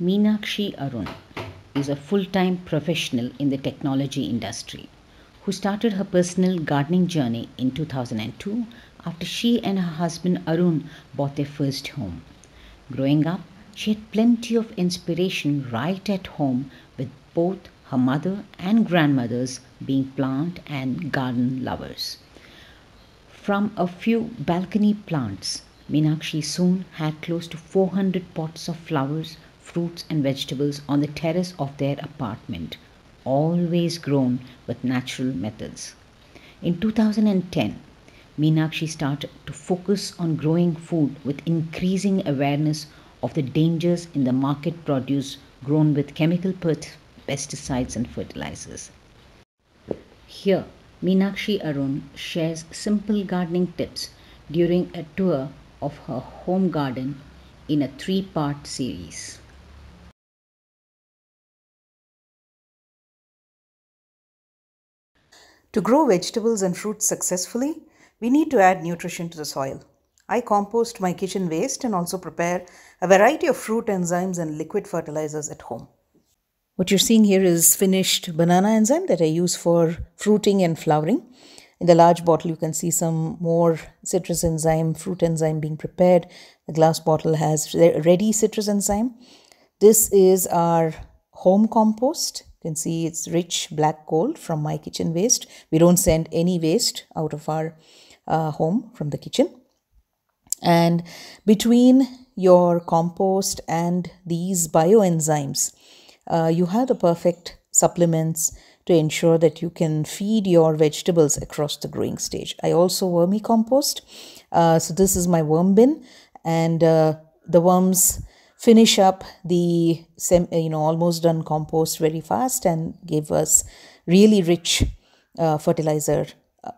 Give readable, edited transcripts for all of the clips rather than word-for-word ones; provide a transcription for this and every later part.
Meenakshi Arun is a full-time professional in the technology industry who started her personal gardening journey in 2002 after she and her husband Arun bought their first home. Growing up, she had plenty of inspiration right at home, with both her mother and grandmothers being plant and garden lovers. From a few balcony plants, Meenakshi soon had close to 400 pots of flowers, fruits, and vegetables on the terrace of their apartment, always grown with natural methods. In 2010, Meenakshi started to focus on growing food with increasing awareness of the dangers in the market produce grown with chemical pesticides and fertilizers. Here, Meenakshi Arun shares simple gardening tips during a tour of her home garden in a three-part series. To grow vegetables and fruits successfully, we need to add nutrition to the soil. I compost my kitchen waste and also prepare a variety of fruit enzymes and liquid fertilizers at home. What you're seeing here is finished banana enzyme that I use for fruiting and flowering. In the large bottle, you can see some more citrus enzyme, fruit enzyme being prepared. The glass bottle has ready citrus enzyme. This is our home compost. You can see it's rich black gold from my kitchen waste. We don't send any waste out of our home from the kitchen. And between your compost and these bioenzymes, you have the perfect supplements to ensure that you can feed your vegetables across the growing stage. I also vermicompost. So this is my worm bin, and the worms finish up the almost done compost very fast and give us really rich fertilizer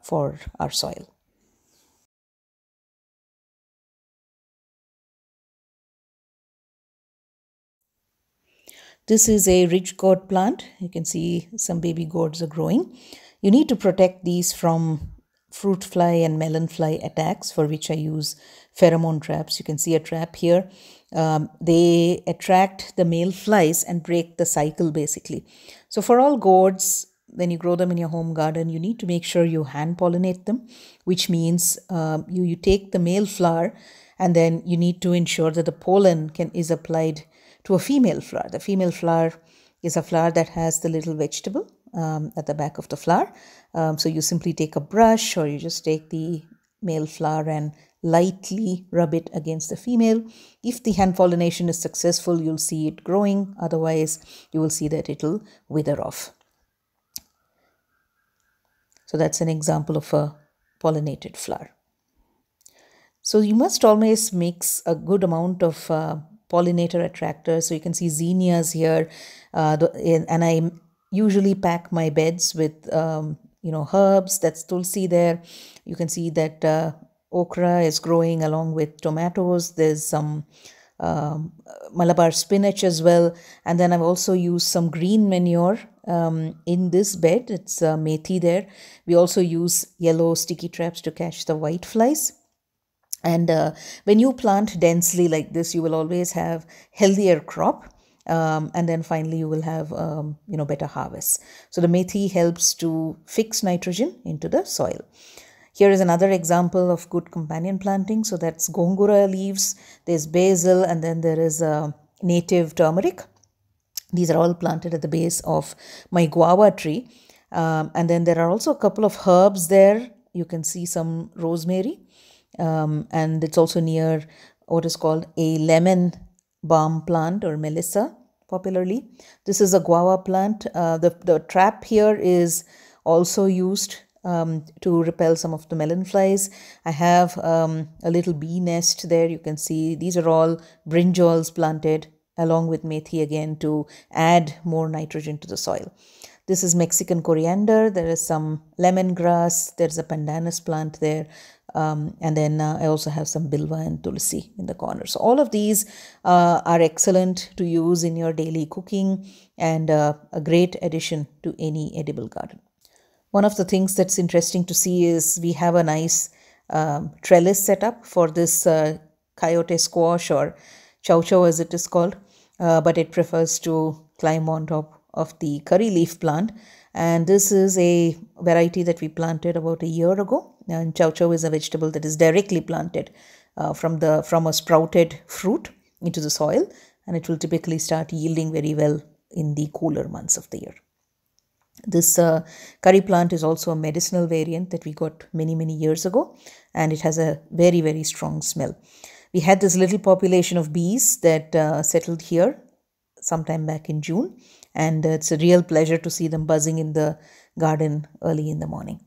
for our soil. This is a rich gourd plant. You can see some baby gourds are growing. You need to protect these from fruit fly and melon fly attacks, for which I use pheromone traps. You can see a trap here. They attract the male flies and break the cycle basically. So for all gourds, when you grow them in your home garden, you need to make sure you hand pollinate them, which means you take the male flower and then you need to ensure that the pollen is applied to a female flower. The female flower is a flower that has the little vegetable at the back of the flower. So you simply take a brush, or you just take the male flower and lightly rub it against the female. If the hand pollination is successful, you'll see it growing. Otherwise, you will see that it'll wither off. So that's an example of a pollinated flower. So you must always mix a good amount of pollinator attractors. So you can see zinnias here, and I usually pack my beds with herbs. That's tulsi there. You can see that okra is growing along with tomatoes. There's some Malabar spinach as well, and then I've also used some green manure in this bed. It's methi there. We also use yellow sticky traps to catch the white flies. And when you plant densely like this, you will always have healthier crop. And then finally you will have better harvests. So the methi helps to fix nitrogen into the soil. Here is another example of good companion planting. So that's gongura leaves, there's basil, and then there is native turmeric. These are all planted at the base of my guava tree. And then there are also a couple of herbs there. You can see some rosemary. And it's also near what is called a lemon balm plant, or melissa popularly. This is a guava plant. The trap here is also used to repel some of the melon flies. I have a little bee nest there. You can see these are all brinjals planted along with methi again to add more nitrogen to the soil. This is Mexican coriander. There is some lemongrass. There's a pandanus plant there. And then I also have some bilva and tulsi in the corner. So all of these are excellent to use in your daily cooking and a great addition to any edible garden. One of the things that's interesting to see is we have a nice trellis set up for this coyote squash, or chow chow as it is called. but it prefers to climb on top of the curry leaf plant. And this is a variety that we planted about a year ago. And chow chow is a vegetable that is directly planted from a sprouted fruit into the soil, and it will typically start yielding very well in the cooler months of the year. This curry plant is also a medicinal variant that we got many years ago, and it has a very strong smell. We had this little population of bees that settled here sometime back in June, and it's a real pleasure to see them buzzing in the garden early in the morning.